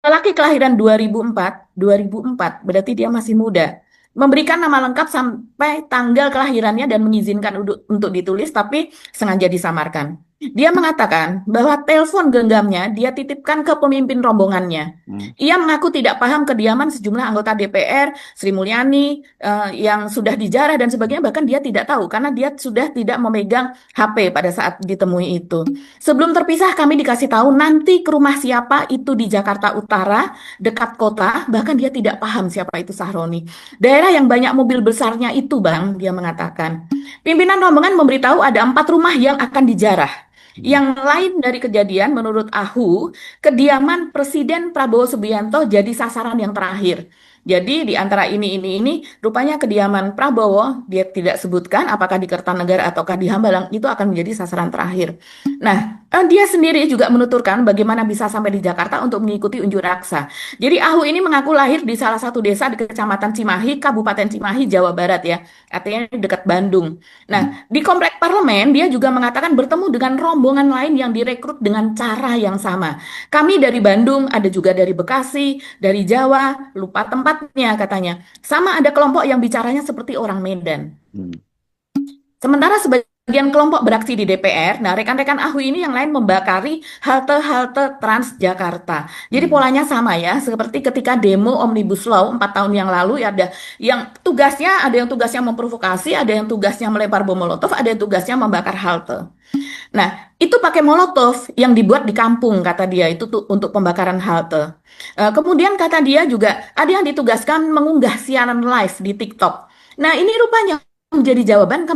lelaki kelahiran 2004 berarti dia masih muda. Memberikan nama lengkap sampai tanggal kelahirannya dan mengizinkan untuk ditulis, tapi sengaja disamarkan. Dia mengatakan bahwa telepon genggamnya dia titipkan ke pemimpin rombongannya. Hmm. Ia mengaku tidak paham kediaman sejumlah anggota DPR, Sri Mulyani, yang sudah dijarah dan sebagainya. Bahkan dia tidak tahu karena dia sudah tidak memegang HP pada saat ditemui itu. Sebelum terpisah, kami dikasih tahu nanti ke rumah siapa itu di Jakarta Utara, dekat kota. Bahkan dia tidak paham siapa itu Sahroni. Daerah yang banyak mobil besarnya itu, Bang, dia mengatakan. Pimpinan rombongan memberitahu ada 4 rumah yang akan dijarah. Hmm. Yang lain dari kejadian, menurut Ahu, kediaman Presiden Prabowo Subianto jadi sasaran yang terakhir. Jadi di antara ini, rupanya kediaman Prabowo, dia tidak sebutkan apakah di Kertanegara ataukah di Hambalang, itu akan menjadi sasaran terakhir. Nah, dia sendiri juga menuturkan bagaimana bisa sampai di Jakarta untuk mengikuti unjuk rasa. Jadi Ahu ini mengaku lahir di salah satu desa di Kecamatan Cimahi, Kabupaten Cimahi, Jawa Barat ya. Artinya dekat Bandung. Nah, di komplek parlemen dia juga mengatakan bertemu dengan rombongan lain yang direkrut dengan cara yang sama. Kami dari Bandung, ada juga dari Bekasi, dari Jawa, lupa tempatnya katanya. Sama ada kelompok yang bicaranya seperti orang Medan. Hmm. Sementara sebagian kelompok beraksi di DPR, nah rekan-rekan Ahu ini yang lain membakari halte-halte Transjakarta. Jadi Hmm. polanya sama ya, seperti ketika demo Omnibus Law 4 tahun yang lalu, ya ada yang tugasnya, ada yang tugasnya memprovokasi, ada yang tugasnya melempar bom Molotov, ada yang tugasnya membakar halte. Nah, itu pakai Molotov yang dibuat di kampung, kata dia, itu tuh untuk pembakaran halte. Kemudian kata dia juga ada yang ditugaskan mengunggah siaran live di TikTok. Nah, ini rupanya menjadi jawaban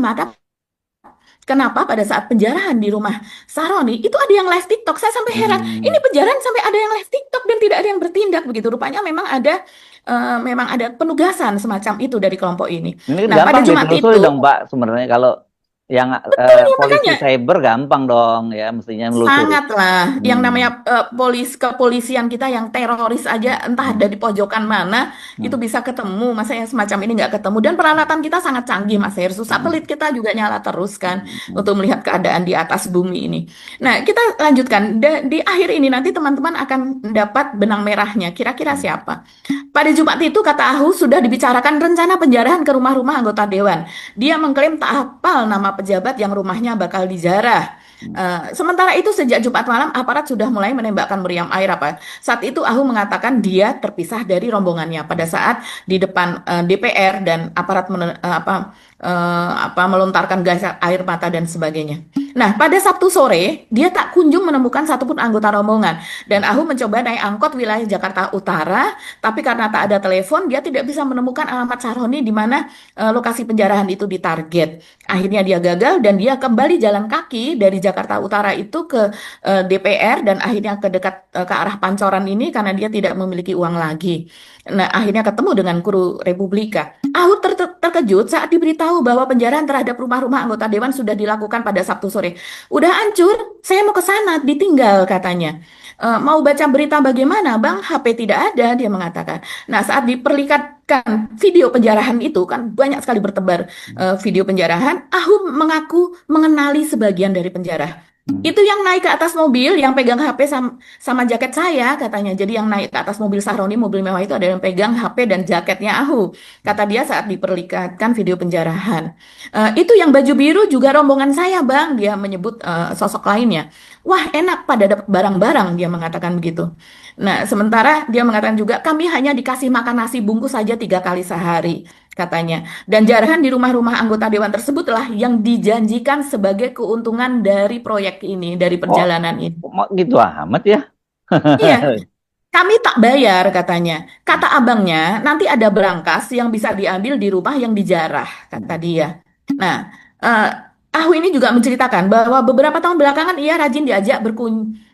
kenapa pada saat penjarahan di rumah Saroni itu ada yang live TikTok. Saya sampai heran, ini Hmm. penjarahan sampai ada yang live TikTok dan tidak ada yang bertindak begitu. Rupanya memang ada penugasan semacam itu dari kelompok ini. Ini Nah, pada gampang Jumat ditelusuri itu, dong, Mbak. Sebenarnya kalau yang betul ya polisi makanya cyber gampang dong ya, mestinya menelusuri. sangatlah yang Hmm. namanya kepolisian kita yang teroris aja entah Hmm. ada di pojokan mana itu Hmm. bisa ketemu, masa yang semacam ini nggak ketemu, dan peralatan kita sangat canggih Mas Hersu, Hmm. satelit kita juga nyala terus kan Hmm. untuk melihat keadaan di atas bumi ini. Nah, kita lanjutkan. Di akhir ini nanti teman-teman akan mendapat benang merahnya kira-kira Hmm. siapa. Pada Jumat itu kata Ahu sudah dibicarakan rencana penjarahan ke rumah-rumah anggota dewan. Dia mengklaim tak hafal nama pejabat yang rumahnya bakal dijarah. Sementara itu sejak Jumat malam aparat sudah mulai menembakkan meriam air apa. Saat itu Ahu mengatakan dia terpisah dari rombongannya pada saat di depan DPR dan aparat melontarkan gas air mata dan sebagainya. Nah, pada Sabtu sore dia tak kunjung menemukan satupun anggota rombongan dan Ahu mencoba naik angkot wilayah Jakarta Utara, tapi karena tak ada telepon dia tidak bisa menemukan alamat Saroni di mana lokasi penjarahan itu ditarget. Akhirnya dia gagal dan dia kembali jalan kaki dari Jakarta Utara itu ke DPR dan akhirnya ke arah Pancoran ini karena dia tidak memiliki uang lagi. Nah, akhirnya ketemu dengan kru Republika. Ahok terkejut saat diberitahu bahwa penjarahan terhadap rumah-rumah anggota dewan sudah dilakukan pada Sabtu sore. Udah hancur, saya mau ke sana, ditinggal katanya. Mau baca berita bagaimana, Bang? HP tidak ada, dia mengatakan. Nah, saat diperlihatkan video penjarahan itu, kan banyak sekali bertebar video penjarahan, Ahok mengaku mengenali sebagian dari penjara. Hmm. Itu yang naik ke atas mobil, yang pegang HP sama jaket saya, katanya. Jadi yang naik ke atas mobil Sahroni, mobil mewah itu ada yang pegang HP dan jaketnya Ahu. Kata dia saat diperlihatkan video penjarahan. Itu yang baju biru juga rombongan saya, Bang. Dia menyebut sosok lainnya. Wah, enak pada dapat barang-barang, dia mengatakan begitu. Nah, sementara dia mengatakan juga, kami hanya dikasih makan nasi bungkus saja 3 kali sehari, katanya. Dan jarahan di rumah-rumah anggota dewan tersebutlah yang dijanjikan sebagai keuntungan dari proyek ini, dari Oh, perjalanan ini. kok gitu amat ya? Iya, kami tak bayar katanya. Kata abangnya, nanti ada berangkas yang bisa diambil di rumah yang dijarah, kata dia. Nah, eh, Ahu ini juga menceritakan bahwa beberapa tahun belakangan ia rajin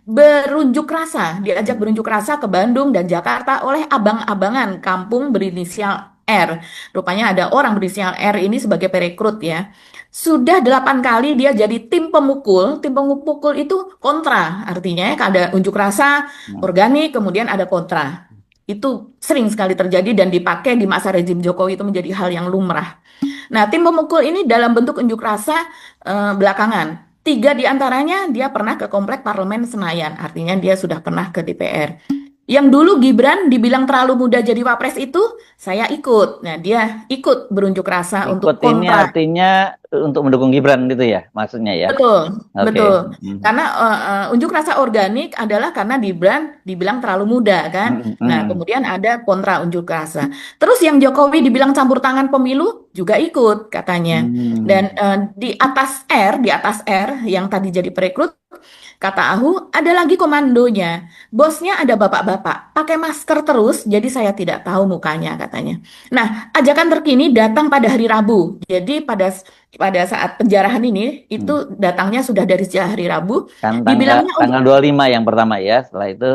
berunjuk rasa, diajak berunjuk rasa ke Bandung dan Jakarta oleh abang-abangan kampung berinisial R. Rupanya ada orang berinisial R ini sebagai perekrut ya. Sudah 8 kali dia jadi tim pemukul. Tim pemukul itu kontra, artinya ya, ada unjuk rasa organik, kemudian ada kontra. Itu sering sekali terjadi dan dipakai di masa rezim Jokowi itu menjadi hal yang lumrah. Nah, tim pemukul ini dalam bentuk unjuk rasa belakangan. 3 di antaranya dia pernah ke komplek Parlemen Senayan, artinya dia sudah pernah ke DPR. Yang dulu Gibran dibilang terlalu muda jadi wapres itu, saya ikut. Nah, dia ikut berunjuk rasa untuk Ikut ini kontra. artinya untuk mendukung Gibran gitu ya, maksudnya ya. Betul, Oke. betul. Hmm. Karena unjuk rasa organik adalah karena Gibran dibilang terlalu muda kan. Hmm, Nah, hmm. kemudian ada kontra unjuk rasa. Terus yang Jokowi dibilang campur tangan pemilu juga ikut katanya. Dan Hmm. di atas R yang tadi jadi perekrut, kata Ahu, ada lagi komandonya. Bosnya ada bapak-bapak, pakai masker terus, jadi saya tidak tahu mukanya katanya. Nah, ajakan terkini datang pada hari Rabu. Jadi pada saat penjarahan ini itu Hmm. datangnya sudah dari sejak hari Rabu. Kan tanggal Dibilangnya tanggal 25 yang pertama ya. Setelah itu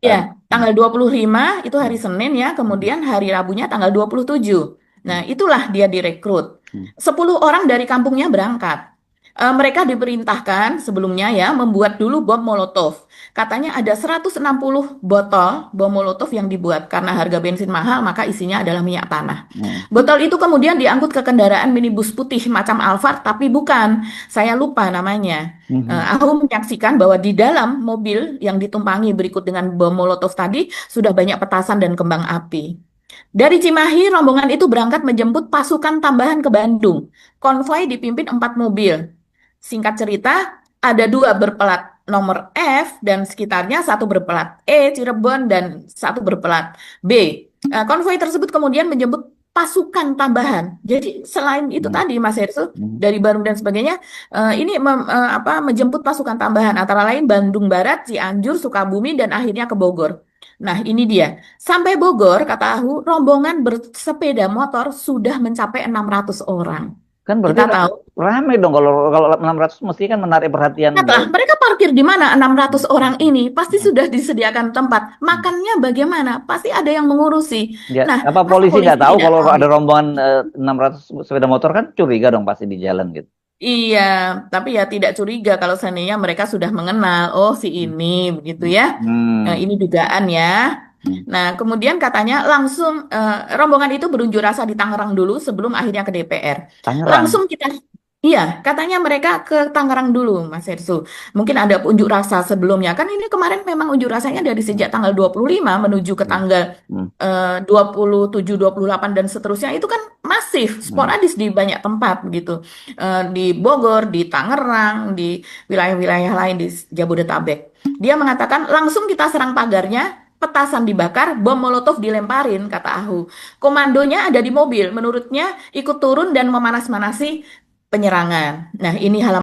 ya, hmm. tanggal 25 itu hari Hmm. Senin ya, Hmm. kemudian hari Rabunya tanggal 27. Nah, Hmm. itulah dia direkrut. Hmm. 10 orang dari kampungnya berangkat. Mereka diperintahkan sebelumnya ya membuat dulu bom Molotov. Katanya ada 160 botol bom Molotov yang dibuat karena harga bensin mahal maka isinya adalah minyak tanah. Hmm. Botol itu kemudian diangkut ke kendaraan minibus putih macam Alphard tapi bukan, saya lupa namanya. Hmm. Aku menyaksikan bahwa di dalam mobil yang ditumpangi berikut dengan bom Molotov tadi sudah banyak petasan dan kembang api. Dari Cimahi, rombongan itu berangkat menjemput pasukan tambahan ke Bandung. Konvoi dipimpin 4 mobil. Singkat cerita, ada 2 berplat nomor F dan sekitarnya, 1 berplat E, Cirebon, dan 1 berplat B. Konvoi tersebut kemudian menjemput pasukan tambahan. Jadi selain itu Hmm. tadi, Mas Hersu, Hmm. dari Bandung dan sebagainya, ini menjemput pasukan tambahan, antara lain Bandung Barat, Cianjur, Sukabumi, dan akhirnya ke Bogor. Nah, ini dia. Sampai Bogor, kata Ahu, rombongan bersepeda motor sudah mencapai 600 orang. Kan berarti Kita tahu. rame dong kalau 600 mesti kan menarik perhatian. Lihatlah, mereka parkir di mana 600 orang ini? Pasti Hmm. sudah disediakan tempat. Hmm. Makannya bagaimana? Pasti ada yang mengurusi. Ya, Nah, apa masa polisi polisi nggak tahu tidak kalau tahu? ada rombongan 600 sepeda motor kan curiga dong pasti di jalan gitu. Iya, tapi ya tidak curiga kalau seandainya mereka sudah mengenal, oh si Hmm. ini, begitu ya. Hmm. Ini dugaan ya. Hmm. Nah, kemudian katanya langsung rombongan itu berunjuk rasa di Tangerang dulu sebelum akhirnya ke DPR. Tangerang. Langsung kita, iya, katanya mereka ke Tangerang dulu, Mas Hersu. Mungkin ada unjuk rasa sebelumnya. Kan ini kemarin memang unjuk rasanya dari Hmm. sejak tanggal 25 menuju ke Hmm. tanggal Hmm. 27, 28 dan seterusnya itu kan masif, Hmm. sporadis di banyak tempat begitu. Di Bogor, di Tangerang, di wilayah-wilayah lain di Jabodetabek. Dia mengatakan langsung kita serang pagarnya, petasan dibakar, bom Molotov dilemparin, kata Ahu. Komandonya ada di mobil, menurutnya ikut turun dan memanas-manasi penyerangan. Nah, ini halaman